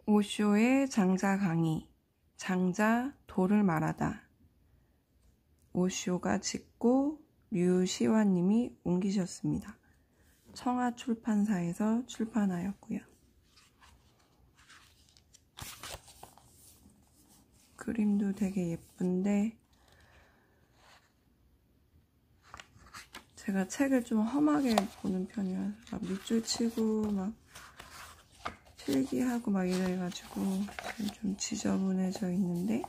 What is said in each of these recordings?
오쇼의 장자 강의, 장자 도를 말하다. 오쇼가 짓고 류시화님이 옮기셨습니다. 청하출판사에서 출판하였고요. 그림도 되게 예쁜데 제가 책을 좀 험하게 보는 편이라서 밑줄 치고 막 필기하고 막 이래가지고 좀 지저분해져 있는데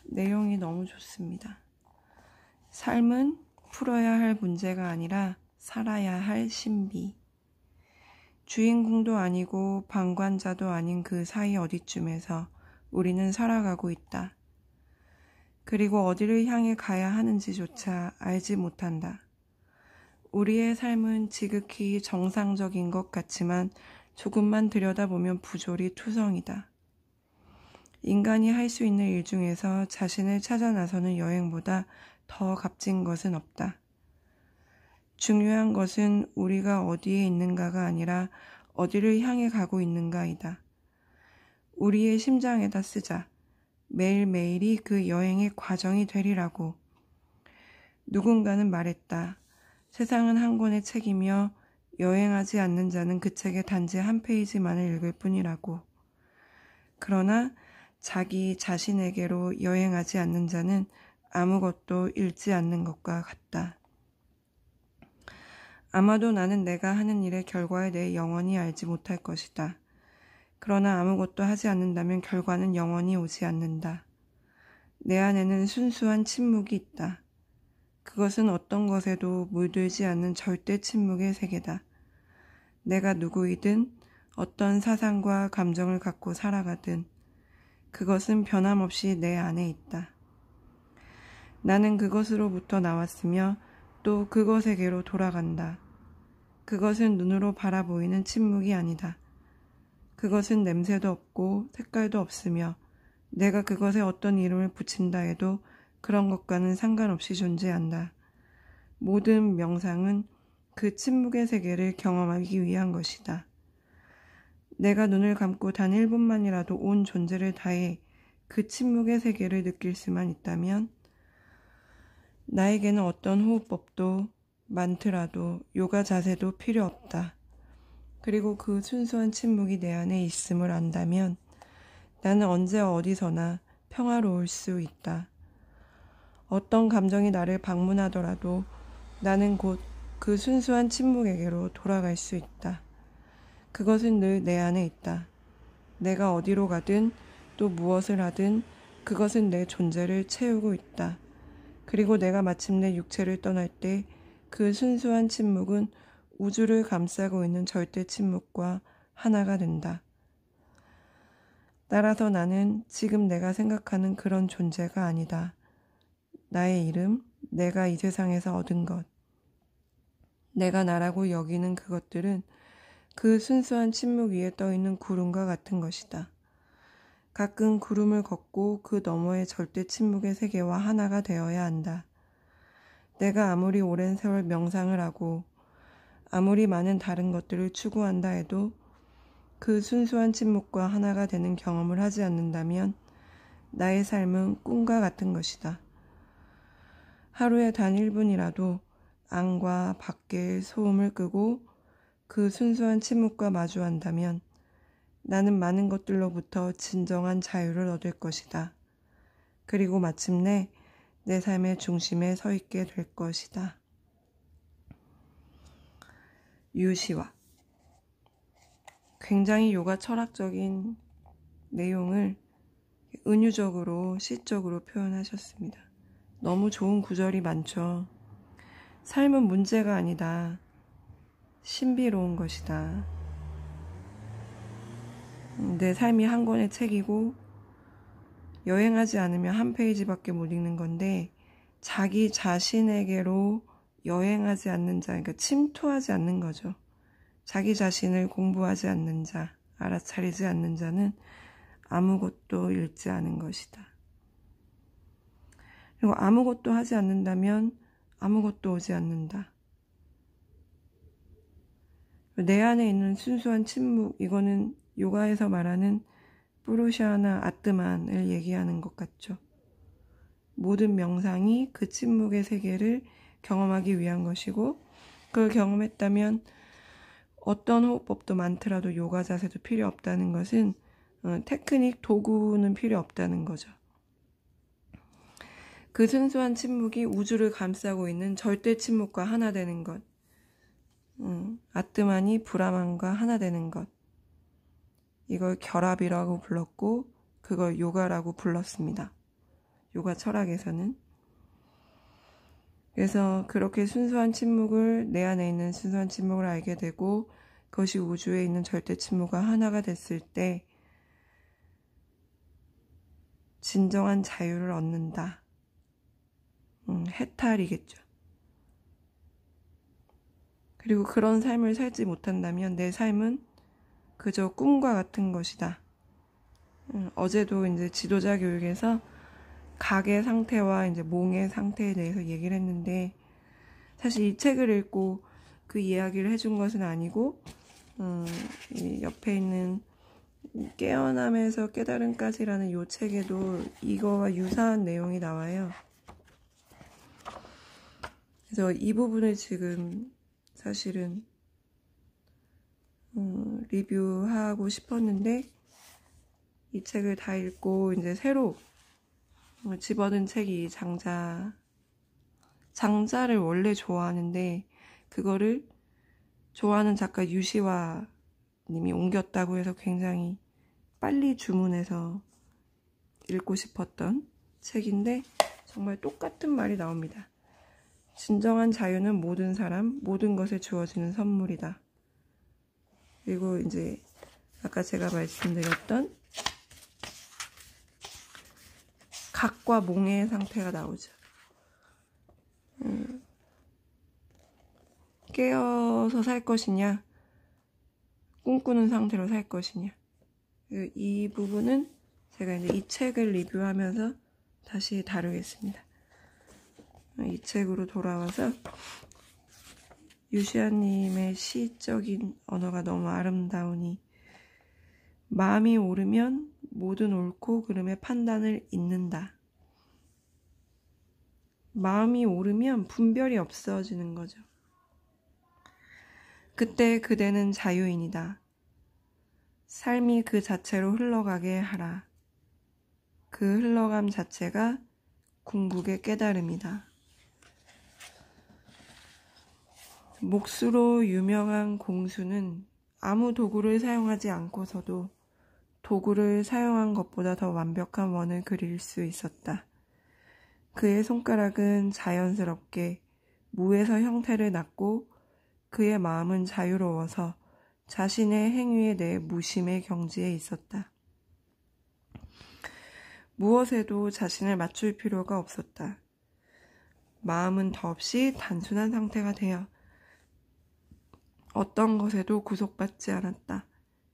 내용이 너무 좋습니다. 삶은 풀어야 할 문제가 아니라 살아야 할 신비. 주인공도 아니고 방관자도 아닌 그 사이 어디쯤에서 우리는 살아가고 있다. 그리고 어디를 향해 가야 하는지조차 알지 못한다. 우리의 삶은 지극히 정상적인 것 같지만 조금만 들여다보면 부조리 투성이다. 인간이 할 수 있는 일 중에서 자신을 찾아 나서는 여행보다 더 값진 것은 없다. 중요한 것은 우리가 어디에 있는가가 아니라 어디를 향해 가고 있는가이다. 우리의 심장에다 쓰자. 매일매일이 그 여행의 과정이 되리라고. 누군가는 말했다. 세상은 한 권의 책이며 여행하지 않는 자는 그 책의 단지 한 페이지만을 읽을 뿐이라고. 그러나 자기 자신에게로 여행하지 않는 자는 아무것도 읽지 않는 것과 같다. 아마도 나는 내가 하는 일의 결과에 대해 영원히 알지 못할 것이다. 그러나 아무것도 하지 않는다면 결과는 영원히 오지 않는다. 내 안에는 순수한 침묵이 있다. 그것은 어떤 것에도 물들지 않는 절대 침묵의 세계다. 내가 누구이든 어떤 사상과 감정을 갖고 살아가든 그것은 변함없이 내 안에 있다. 나는 그것으로부터 나왔으며 또 그것에게로 돌아간다. 그것은 눈으로 바라보이는 침묵이 아니다. 그것은 냄새도 없고 색깔도 없으며 내가 그것에 어떤 이름을 붙인다 해도 그런 것과는 상관없이 존재한다. 모든 명상은 그 침묵의 세계를 경험하기 위한 것이다. 내가 눈을 감고 단 1분만이라도 온 존재를 다해 그 침묵의 세계를 느낄 수만 있다면 나에게는 어떤 호흡법도 많더라도 요가 자세도 필요 없다. 그리고 그 순수한 침묵이 내 안에 있음을 안다면 나는 언제 어디서나 평화로울 수 있다. 어떤 감정이 나를 방문하더라도 나는 곧 그 순수한 침묵에게로 돌아갈 수 있다. 그것은 늘 내 안에 있다. 내가 어디로 가든 또 무엇을 하든 그것은 내 존재를 채우고 있다. 그리고 내가 마침내 육체를 떠날 때 그 순수한 침묵은 우주를 감싸고 있는 절대 침묵과 하나가 된다. 따라서 나는 지금 내가 생각하는 그런 존재가 아니다. 나의 이름, 내가 이 세상에서 얻은 것, 내가 나라고 여기는 그것들은 그 순수한 침묵 위에 떠있는 구름과 같은 것이다. 가끔 구름을 걷고 그 너머의 절대 침묵의 세계와 하나가 되어야 한다. 내가 아무리 오랜 세월 명상을 하고 아무리 많은 다른 것들을 추구한다 해도 그 순수한 침묵과 하나가 되는 경험을 하지 않는다면 나의 삶은 꿈과 같은 것이다. 하루에 단 1분이라도 안과 밖의 소음을 끄고 그 순수한 침묵과 마주한다면 나는 많은 것들로부터 진정한 자유를 얻을 것이다. 그리고 마침내 내 삶의 중심에 서 있게 될 것이다. 유시화. 굉장히 요가 철학적인 내용을 은유적으로 시적으로 표현하셨습니다. 너무 좋은 구절이 많죠. 삶은 문제가 아니다. 신비로운 것이다. 내 삶이 한 권의 책이고 여행하지 않으면 한 페이지밖에 못 읽는 건데 자기 자신에게로 여행하지 않는 자, 그러니까 침투하지 않는 거죠. 자기 자신을 공부하지 않는 자, 알아차리지 않는 자는 아무것도 읽지 않은 것이다. 그리고 아무것도 하지 않는다면 아무것도 오지 않는다. 내 안에 있는 순수한 침묵, 이거는 요가에서 말하는 푸루샤나 아트만을 얘기하는 것 같죠. 모든 명상이 그 침묵의 세계를 경험하기 위한 것이고, 그걸 경험했다면 어떤 호흡법도 많더라도 요가 자세도 필요 없다는 것은 테크닉, 도구는 필요 없다는 거죠. 그 순수한 침묵이 우주를 감싸고 있는 절대 침묵과 하나 되는 것. 아트만이 브라만과 하나 되는 것. 이걸 결합이라고 불렀고 그걸 요가라고 불렀습니다. 요가 철학에서는. 그래서 그렇게 순수한 침묵을, 내 안에 있는 순수한 침묵을 알게 되고 그것이 우주에 있는 절대 침묵과 하나가 됐을 때 진정한 자유를 얻는다. 해탈이겠죠. 그리고 그런 삶을 살지 못한다면 내 삶은 그저 꿈과 같은 것이다. 어제도 이제 지도자 교육에서 각의 상태와 이제 몽의 상태에 대해서 얘기를 했는데, 사실 이 책을 읽고 그 이야기를 해준 것은 아니고, 이 옆에 있는 깨어남에서 깨달음까지라는 이 책에도 이거와 유사한 내용이 나와요. 그래서 이 부분을 지금 사실은 리뷰하고 싶었는데, 이 책을 다 읽고 이제 새로 집어든 책이 장자를 원래 좋아하는데 그거를 좋아하는 작가 유시화 님이 옮겼다고 해서 굉장히 빨리 주문해서 읽고 싶었던 책인데, 정말 똑같은 말이 나옵니다. 진정한 자유는 모든 사람, 모든 것에 주어지는 선물이다. 그리고 이제 아까 제가 말씀드렸던 각과 몽의 상태가 나오죠. 깨어서 살 것이냐, 꿈꾸는 상태로 살 것이냐. 이 부분은 제가 이제 이 책을 리뷰하면서 다시 다루겠습니다. 이 책으로 돌아와서 유시아님의 시적인 언어가 너무 아름다우니, 마음이 오르면 모든 옳고 그름의 판단을 잇는다. 마음이 오르면 분별이 없어지는 거죠. 그때 그대는 자유인이다. 삶이 그 자체로 흘러가게 하라. 그 흘러감 자체가 궁극의 깨달음이다. 몫으로 유명한 공수는 아무 도구를 사용하지 않고서도 도구를 사용한 것보다 더 완벽한 원을 그릴 수 있었다. 그의 손가락은 자연스럽게 무에서 형태를 낳고 그의 마음은 자유로워서 자신의 행위에 대해 무심의 경지에 있었다. 무엇에도 자신을 맞출 필요가 없었다. 마음은 더없이 단순한 상태가 되어 어떤 것에도 구속받지 않았다.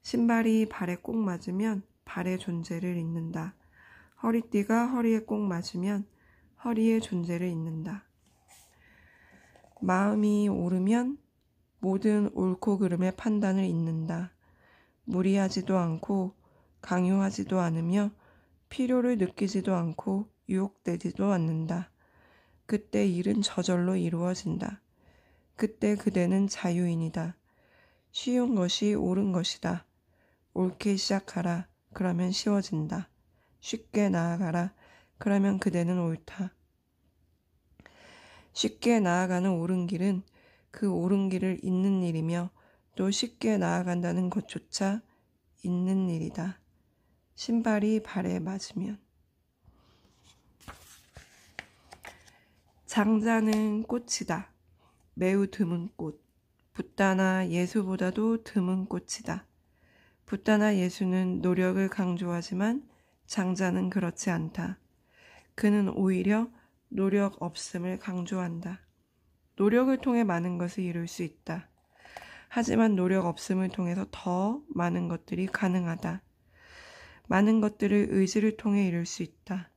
신발이 발에 꼭 맞으면 발의 존재를 잇는다. 허리띠가 허리에 꼭 맞으면 허리의 존재를 잇는다. 마음이 오르면 모든 옳고 그름의 판단을 잇는다. 무리하지도 않고 강요하지도 않으며 필요를 느끼지도 않고 유혹되지도 않는다. 그때 일은 저절로 이루어진다. 그때 그대는 자유인이다. 쉬운 것이 옳은 것이다. 옳게 시작하라. 그러면 쉬워진다. 쉽게 나아가라. 그러면 그대는 옳다. 쉽게 나아가는 옳은 길은 그 옳은 길을 잇는 일이며 또 쉽게 나아간다는 것조차 잇는 일이다. 신발이 발에 맞으면. 장자는 꽃이다. 매우 드문 꽃. 붓다나 예수보다도 드문 꽃이다. 붓다나 예수는 노력을 강조하지만 장자는 그렇지 않다. 그는 오히려 노력 없음을 강조한다. 노력을 통해 많은 것을 이룰 수 있다. 하지만 노력 없음을 통해서 더 많은 것들이 가능하다. 많은 것들을 의지를 통해 이룰 수 있다.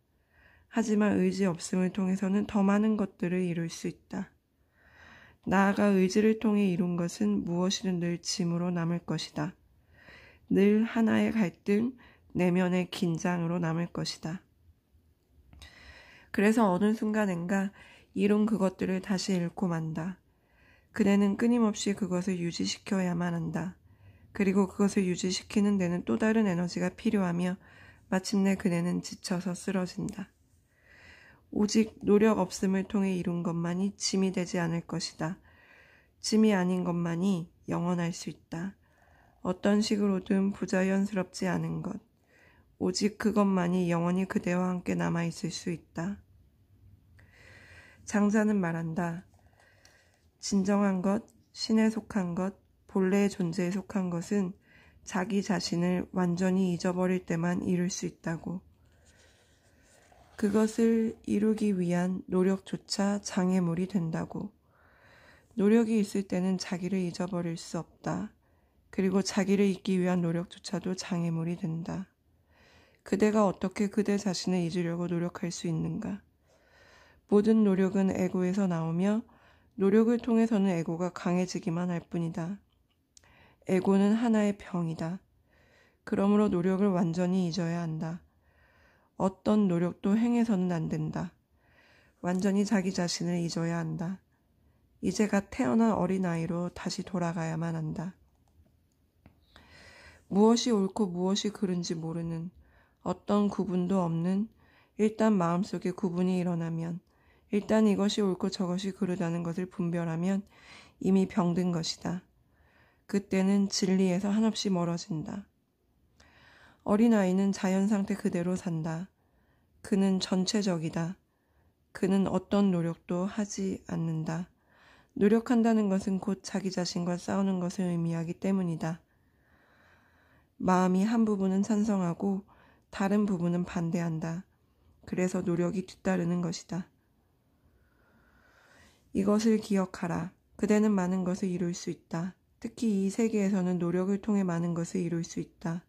하지만 의지 없음을 통해서는 더 많은 것들을 이룰 수 있다. 나아가 의지를 통해 이룬 것은 무엇이든 늘 짐으로 남을 것이다. 늘 하나의 갈등, 내면의 긴장으로 남을 것이다. 그래서 어느 순간엔가 이룬 그것들을 다시 잃고 만다. 그대는 끊임없이 그것을 유지시켜야만 한다. 그리고 그것을 유지시키는 데는 또 다른 에너지가 필요하며 마침내 그대는 지쳐서 쓰러진다. 오직 노력 없음을 통해 이룬 것만이 짐이 되지 않을 것이다. 짐이 아닌 것만이 영원할 수 있다. 어떤 식으로든 부자연스럽지 않은 것. 오직 그것만이 영원히 그대와 함께 남아있을 수 있다. 장자는 말한다. 진정한 것, 신에 속한 것, 본래의 존재에 속한 것은 자기 자신을 완전히 잊어버릴 때만 이룰 수 있다고. 그것을 이루기 위한 노력조차 장애물이 된다고. 노력이 있을 때는 자기를 잊어버릴 수 없다. 그리고 자기를 잊기 위한 노력조차도 장애물이 된다. 그대가 어떻게 그대 자신을 잊으려고 노력할 수 있는가? 모든 노력은 에고에서 나오며 노력을 통해서는 에고가 강해지기만 할 뿐이다. 에고는 하나의 병이다. 그러므로 노력을 완전히 잊어야 한다. 어떤 노력도 행해서는 안 된다. 완전히 자기 자신을 잊어야 한다. 이제가 태어난 어린아이로 다시 돌아가야만 한다. 무엇이 옳고 무엇이 그른지 모르는 어떤 구분도 없는 일단 마음속에 구분이 일어나면 일단 이것이 옳고 저것이 그르다는 것을 분별하면 이미 병든 것이다. 그때는 진리에서 한없이 멀어진다. 어린아이는 자연상태 그대로 산다. 그는 전체적이다. 그는 어떤 노력도 하지 않는다. 노력한다는 것은 곧 자기 자신과 싸우는 것을 의미하기 때문이다. 마음이 한 부분은 찬성하고 다른 부분은 반대한다. 그래서 노력이 뒤따르는 것이다. 이것을 기억하라. 그대는 많은 것을 이룰 수 있다. 특히 이 세계에서는 노력을 통해 많은 것을 이룰 수 있다.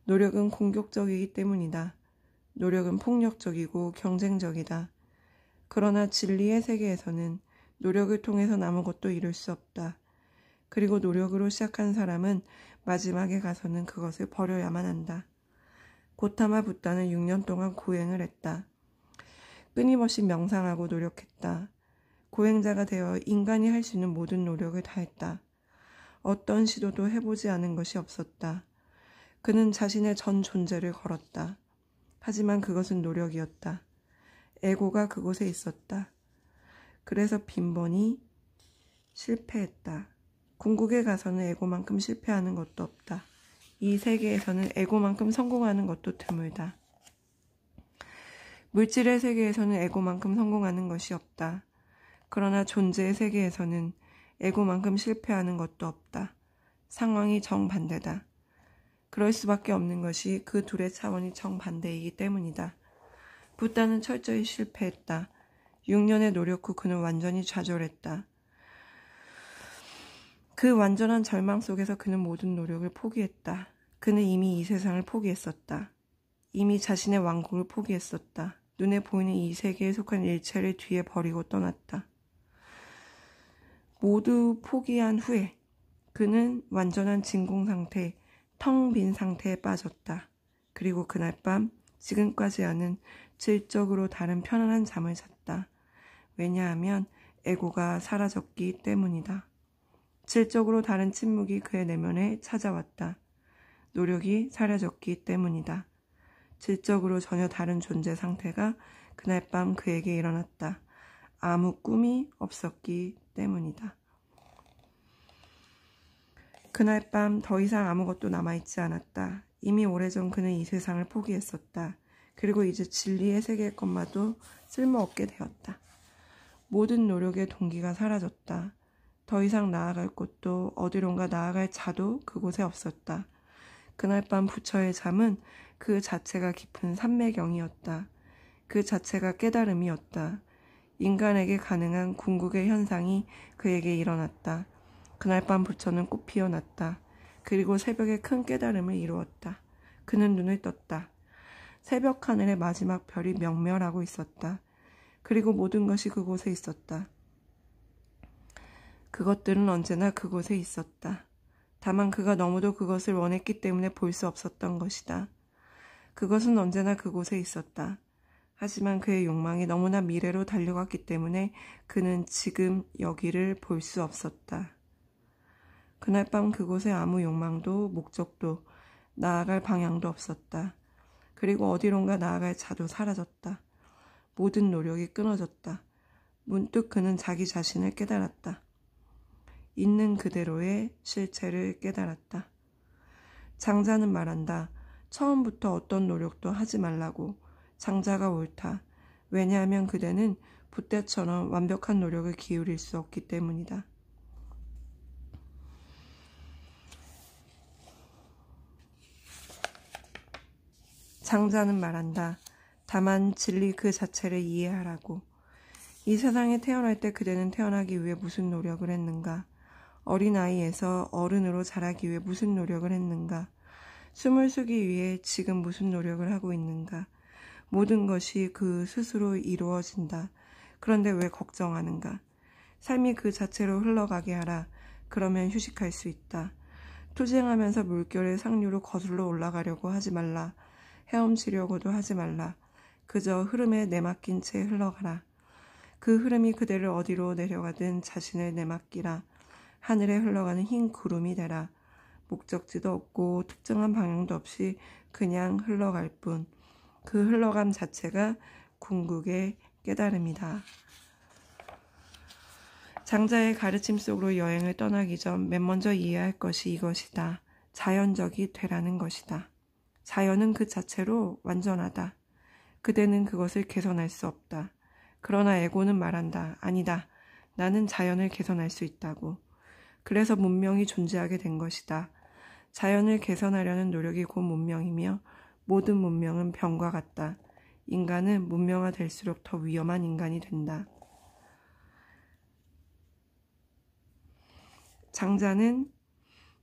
노력은 공격적이기 때문이다. 노력은 폭력적이고 경쟁적이다. 그러나 진리의 세계에서는 노력을 통해선 아무것도 이룰 수 없다. 그리고 노력으로 시작한 사람은 마지막에 가서는 그것을 버려야만 한다. 고타마 붓다는 6년 동안 고행을 했다. 끊임없이 명상하고 노력했다. 고행자가 되어 인간이 할 수 있는 모든 노력을 다했다. 어떤 시도도 해보지 않은 것이 없었다. 그는 자신의 전 존재를 걸었다. 하지만 그것은 노력이었다. 에고가 그곳에 있었다. 그래서 빈번히 실패했다. 궁극에 가서는 에고만큼 실패하는 것도 없다. 이 세계에서는 에고만큼 성공하는 것도 드물다. 물질의 세계에서는 에고만큼 성공하는 것이 없다. 그러나 존재의 세계에서는 에고만큼 실패하는 것도 없다. 상황이 정반대다. 그럴 수밖에 없는 것이 그 둘의 차원이 정반대이기 때문이다. 붓다는 철저히 실패했다. 6년의 노력 후 그는 완전히 좌절했다. 그 완전한 절망 속에서 그는 모든 노력을 포기했다. 그는 이미 이 세상을 포기했었다. 이미 자신의 왕국을 포기했었다. 눈에 보이는 이 세계에 속한 일체를 뒤에 버리고 떠났다. 모두 포기한 후에 그는 완전한 진공 상태, 텅 빈 상태에 빠졌다. 그리고 그날 밤 지금까지 아는 질적으로 다른 편안한 잠을 잤다. 왜냐하면 에고가 사라졌기 때문이다. 질적으로 다른 침묵이 그의 내면에 찾아왔다. 노력이 사라졌기 때문이다. 질적으로 전혀 다른 존재 상태가 그날 밤 그에게 일어났다. 아무 꿈이 없었기 때문이다. 그날 밤 더 이상 아무것도 남아있지 않았다. 이미 오래전 그는 이 세상을 포기했었다. 그리고 이제 진리의 세계의 것마도 쓸모없게 되었다. 모든 노력의 동기가 사라졌다. 더 이상 나아갈 곳도 어디론가 나아갈 자도 그곳에 없었다. 그날 밤 부처의 잠은 그 자체가 깊은 삼매경이었다. 그 자체가 깨달음이었다. 인간에게 가능한 궁극의 현상이 그에게 일어났다. 그날 밤 부처는 꽃 피어났다. 그리고 새벽에 큰 깨달음을 이루었다. 그는 눈을 떴다. 새벽 하늘의 마지막 별이 명멸하고 있었다. 그리고 모든 것이 그곳에 있었다. 그것들은 언제나 그곳에 있었다. 다만 그가 너무도 그것을 원했기 때문에 볼 수 없었던 것이다. 그것은 언제나 그곳에 있었다. 하지만 그의 욕망이 너무나 미래로 달려갔기 때문에 그는 지금 여기를 볼 수 없었다. 그날 밤 그곳에 아무 욕망도 목적도 나아갈 방향도 없었다. 그리고 어디론가 나아갈 자도 사라졌다. 모든 노력이 끊어졌다. 문득 그는 자기 자신을 깨달았다. 있는 그대로의 실체를 깨달았다. 장자는 말한다. 처음부터 어떤 노력도 하지 말라고. 장자가 옳다. 왜냐하면 그대는 붓대처럼 완벽한 노력을 기울일 수 없기 때문이다. 장자는 말한다. 다만 진리 그 자체를 이해하라고. 이 세상에 태어날 때 그대는 태어나기 위해 무슨 노력을 했는가? 어린아이에서 어른으로 자라기 위해 무슨 노력을 했는가? 숨을 쉬기 위해 지금 무슨 노력을 하고 있는가? 모든 것이 그 스스로 이루어진다. 그런데 왜 걱정하는가? 삶이 그 자체로 흘러가게 하라. 그러면 휴식할 수 있다. 투쟁하면서 물결의 상류로 거슬러 올라가려고 하지 말라. 헤엄치려고도 하지 말라. 그저 흐름에 내맡긴 채 흘러가라. 그 흐름이 그대를 어디로 내려가든 자신을 내맡기라. 하늘에 흘러가는 흰 구름이 되라. 목적지도 없고 특정한 방향도 없이 그냥 흘러갈 뿐. 그 흘러감 자체가 궁극의 깨달음이다. 장자의 가르침 속으로 여행을 떠나기 전 맨 먼저 이해할 것이 이것이다. 자연적이 되라는 것이다. 자연은 그 자체로 완전하다. 그대는 그것을 개선할 수 없다. 그러나 에고는 말한다. 아니다. 나는 자연을 개선할 수 있다고. 그래서 문명이 존재하게 된 것이다. 자연을 개선하려는 노력이 곧 문명이며 모든 문명은 병과 같다. 인간은 문명화될수록 더 위험한 인간이 된다. 장자는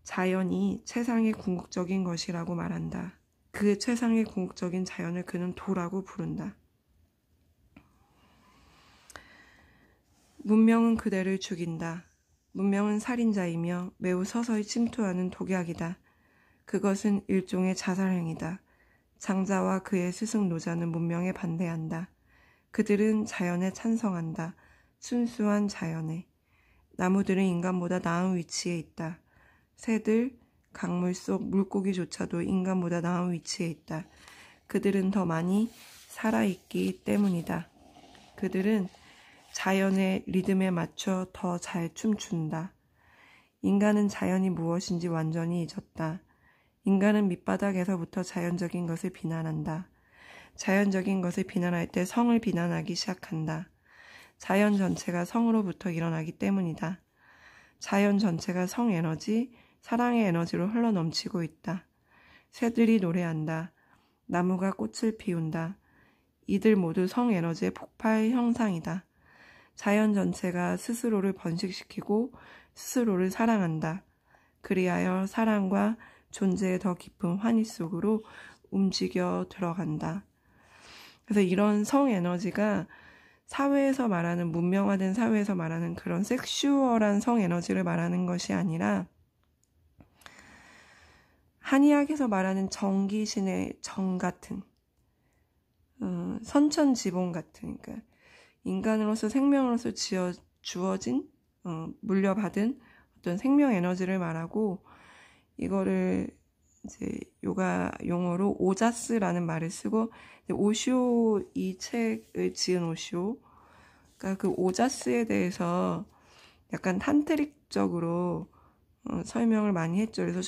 자연이 최상의 궁극적인 것이라고 말한다. 그 최상의 궁극적인 자연을 그는 도라고 부른다. 문명은 그대를 죽인다. 문명은 살인자이며 매우 서서히 침투하는 독약이다. 그것은 일종의 자살행위다. 장자와 그의 스승 노자는 문명에 반대한다. 그들은 자연에 찬성한다. 순수한 자연에. 나무들은 인간보다 나은 위치에 있다. 새들, 강물 속 물고기조차도 인간보다 나은 위치에 있다. 그들은 더 많이 살아있기 때문이다. 그들은 자연의 리듬에 맞춰 더 잘 춤춘다. 인간은 자연이 무엇인지 완전히 잊었다. 인간은 밑바닥에서부터 자연적인 것을 비난한다. 자연적인 것을 비난할 때 성을 비난하기 시작한다. 자연 전체가 성으로부터 일어나기 때문이다. 자연 전체가 성 에너지, 사랑의 에너지로 흘러넘치고 있다. 새들이 노래한다. 나무가 꽃을 피운다. 이들 모두 성 에너지의 폭발 형상이다. 자연 전체가 스스로를 번식시키고 스스로를 사랑한다. 그리하여 사랑과 존재의 더 깊은 환희 속으로 움직여 들어간다. 그래서 이런 성 에너지가 사회에서 말하는 문명화된 사회에서 말하는 그런 섹슈얼한 성 에너지를 말하는 것이 아니라 한의학에서 말하는 정귀신의 정 같은 선천지봉 같은 그러니까 인간으로서 생명으로서 주어진 물려받은 어떤 생명 에너지를 말하고 이거를 이제 요가 용어로 오자스라는 말을 쓰고 오쇼 이 책을 지은 오쇼가 그 오자스에 대해서 약간 탄트릭적으로 설명을 많이 했죠. 그래서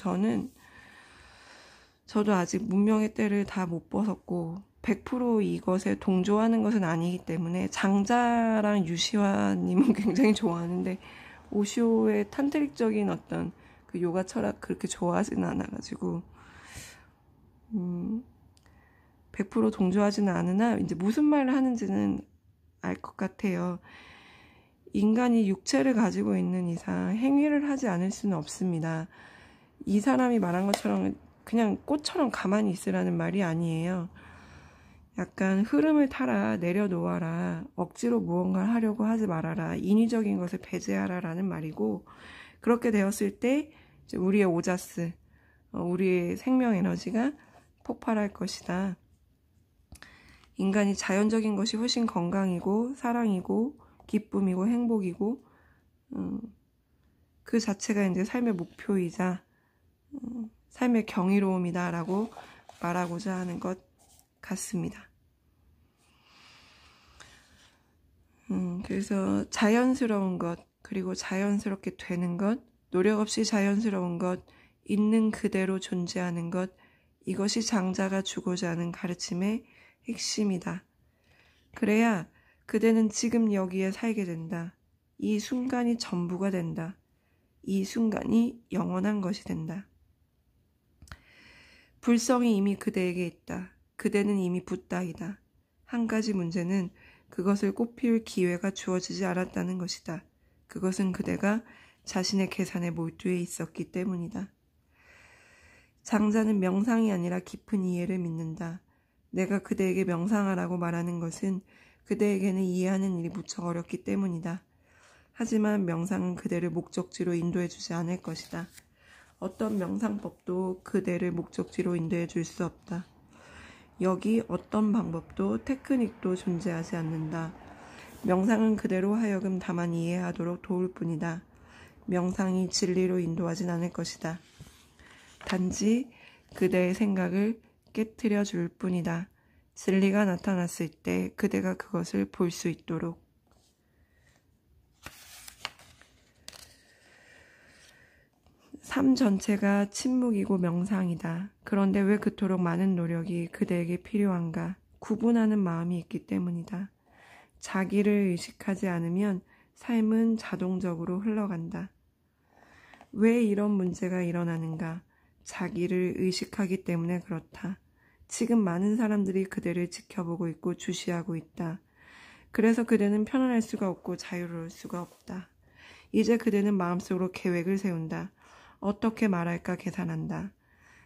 저도 아직 문명의 때를 다 못 벗었고 100% 이것에 동조하는 것은 아니기 때문에 장자랑 유시화님은 굉장히 좋아하는데 오쇼의 탄트릭적인 어떤 그 요가 철학 그렇게 좋아하지는 않아가지고 100% 동조하지는 않으나 이제 무슨 말을 하는지는 알 것 같아요. 인간이 육체를 가지고 있는 이상 행위를 하지 않을 수는 없습니다. 이 사람이 말한 것처럼 그냥 꽃처럼 가만히 있으라는 말이 아니에요. 약간 흐름을 타라, 내려놓아라, 억지로 무언가를 하려고 하지 말아라, 인위적인 것을 배제하라 라는 말이고, 그렇게 되었을 때 우리의 오자스, 우리의 생명 에너지가 폭발할 것이다. 인간이 자연적인 것이 훨씬 건강이고 사랑이고 기쁨이고 행복이고 그 자체가 이제 삶의 목표이자 삶의 경이로움이다 라고 말하고자 하는 것 같습니다. 그래서 자연스러운 것, 그리고 자연스럽게 되는 것, 노력 없이 자연스러운 것, 있는 그대로 존재하는 것, 이것이 장자가 주고자 하는 가르침의 핵심이다. 그래야 그대는 지금 여기에 살게 된다. 이 순간이 전부가 된다. 이 순간이 영원한 것이 된다. 불성이 이미 그대에게 있다. 그대는 이미 붓다이다. 한 가지 문제는 그것을 꽃피울 기회가 주어지지 않았다는 것이다. 그것은 그대가 자신의 계산에 몰두해 있었기 때문이다. 장자는 명상이 아니라 깊은 이해를 믿는다. 내가 그대에게 명상하라고 말하는 것은 그대에게는 이해하는 일이 무척 어렵기 때문이다. 하지만 명상은 그대를 목적지로 인도해주지 않을 것이다. 어떤 명상법도 그대를 목적지로 인도해 줄 수 없다. 여기 어떤 방법도 테크닉도 존재하지 않는다. 명상은 그대로 하여금 다만 이해하도록 도울 뿐이다. 명상이 진리로 인도하진 않을 것이다. 단지 그대의 생각을 깨트려 줄 뿐이다. 진리가 나타났을 때 그대가 그것을 볼 수 있도록. 삶 전체가 침묵이고 명상이다. 그런데 왜 그토록 많은 노력이 그대에게 필요한가? 구분하는 마음이 있기 때문이다. 자기를 의식하지 않으면 삶은 자동적으로 흘러간다. 왜 이런 문제가 일어나는가? 자기를 의식하기 때문에 그렇다. 지금 많은 사람들이 그대를 지켜보고 있고 주시하고 있다. 그래서 그대는 편안할 수가 없고 자유로울 수가 없다. 이제 그대는 마음속으로 계획을 세운다. 어떻게 말할까 계산한다.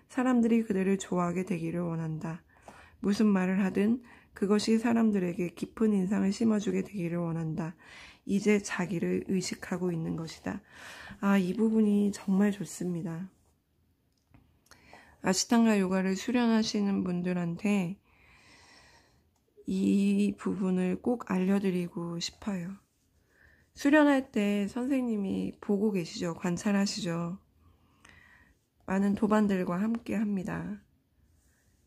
사람들이 그대를 좋아하게 되기를 원한다. 무슨 말을 하든 그것이 사람들에게 깊은 인상을 심어주게 되기를 원한다. 이제 자기를 의식하고 있는 것이다. 이 부분이 정말 좋습니다. 아시탄가 요가를 수련하시는 분들한테 이 부분을 꼭 알려드리고 싶어요. 수련할 때 선생님이 보고 계시죠? 관찰하시죠? 많은 도반들과 함께 합니다.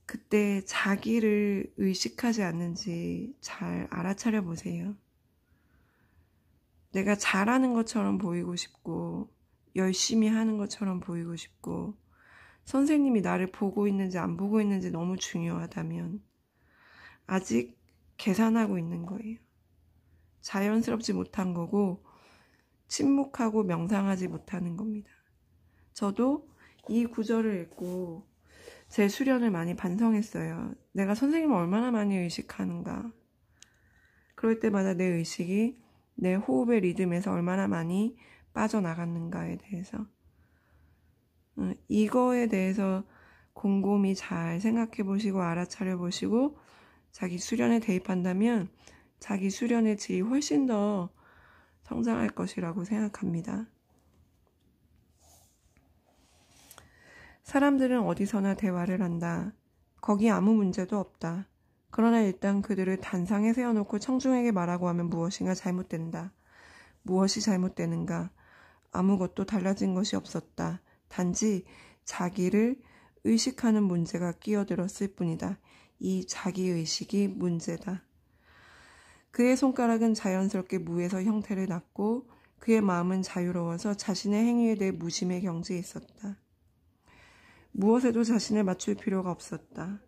그때 자기를 의식하지 않는지 잘 알아차려 보세요. 내가 잘하는 것처럼 보이고 싶고 열심히 하는 것처럼 보이고 싶고 선생님이 나를 보고 있는지 안 보고 있는지 너무 중요하다면 아직 계산하고 있는 거예요. 자연스럽지 못한 거고 침묵하고 명상하지 못하는 겁니다. 저도 이 구절을 읽고 제 수련을 많이 반성했어요. 내가 선생님을 얼마나 많이 의식하는가. 그럴 때마다 내 의식이 내 호흡의 리듬에서 얼마나 많이 빠져나갔는가에 대해서 이거에 대해서 곰곰이 잘 생각해 보시고 알아차려 보시고 자기 수련에 대입한다면 자기 수련의 질이 훨씬 더 성장할 것이라고 생각합니다. 사람들은 어디서나 대화를 한다. 거기 아무 문제도 없다. 그러나 일단 그들을 단상에 세워놓고 청중에게 말하고 하면 무엇인가 잘못된다. 무엇이 잘못되는가? 아무것도 달라진 것이 없었다. 단지 자기를 의식하는 문제가 끼어들었을 뿐이다. 이 자기의식이 문제다. 그의 손가락은 자연스럽게 무에서 형태를 낳고 그의 마음은 자유로워서 자신의 행위에 대해 무심의 경지에 있었다. 무엇에도 자신을 맞출 필요가 없었다.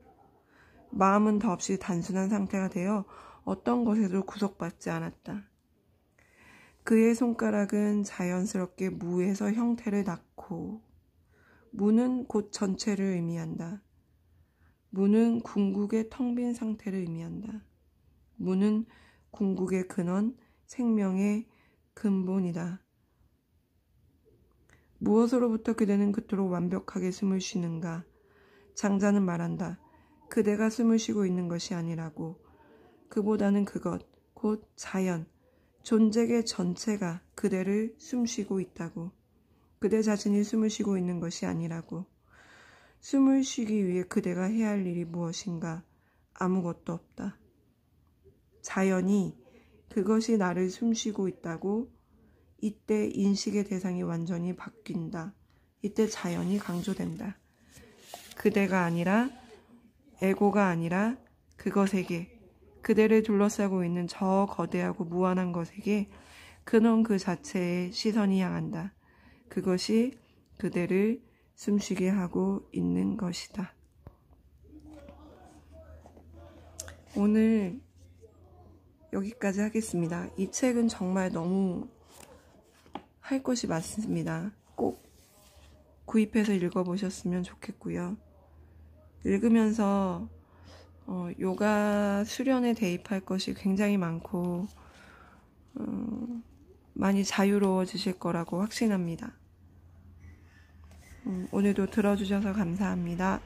마음은 더없이 단순한 상태가 되어 어떤 것에도 구속받지 않았다. 그의 손가락은 자연스럽게 무에서 형태를 낳고 무는 곧 전체를 의미한다. 무는 궁극의 텅 빈 상태를 의미한다. 무는 궁극의 근원, 생명의 근본이다. 무엇으로부터 그대는 그토록 완벽하게 숨을 쉬는가? 장자는 말한다. 그대가 숨을 쉬고 있는 것이 아니라고. 그보다는 그것, 곧 자연, 존재계 전체가 그대를 숨쉬고 있다고. 그대 자신이 숨을 쉬고 있는 것이 아니라고. 숨을 쉬기 위해 그대가 해야 할 일이 무엇인가? 아무것도 없다. 자연이 그것이 나를 숨쉬고 있다고. 이때 인식의 대상이 완전히 바뀐다. 이때 자연이 강조된다. 그대가 아니라, 에고가 아니라 그것에게, 그대를 둘러싸고 있는 저 거대하고 무한한 것에게 근원 그 자체의 시선이 향한다. 그것이 그대를 숨쉬게 하고 있는 것이다. 오늘 여기까지 하겠습니다. 이 책은 정말 너무 할 것이 많습니다. 꼭 구입해서 읽어보셨으면 좋겠고요. 읽으면서 요가 수련에 대입할 것이 굉장히 많고 많이 자유로워지실 거라고 확신합니다. 오늘도 들어주셔서 감사합니다.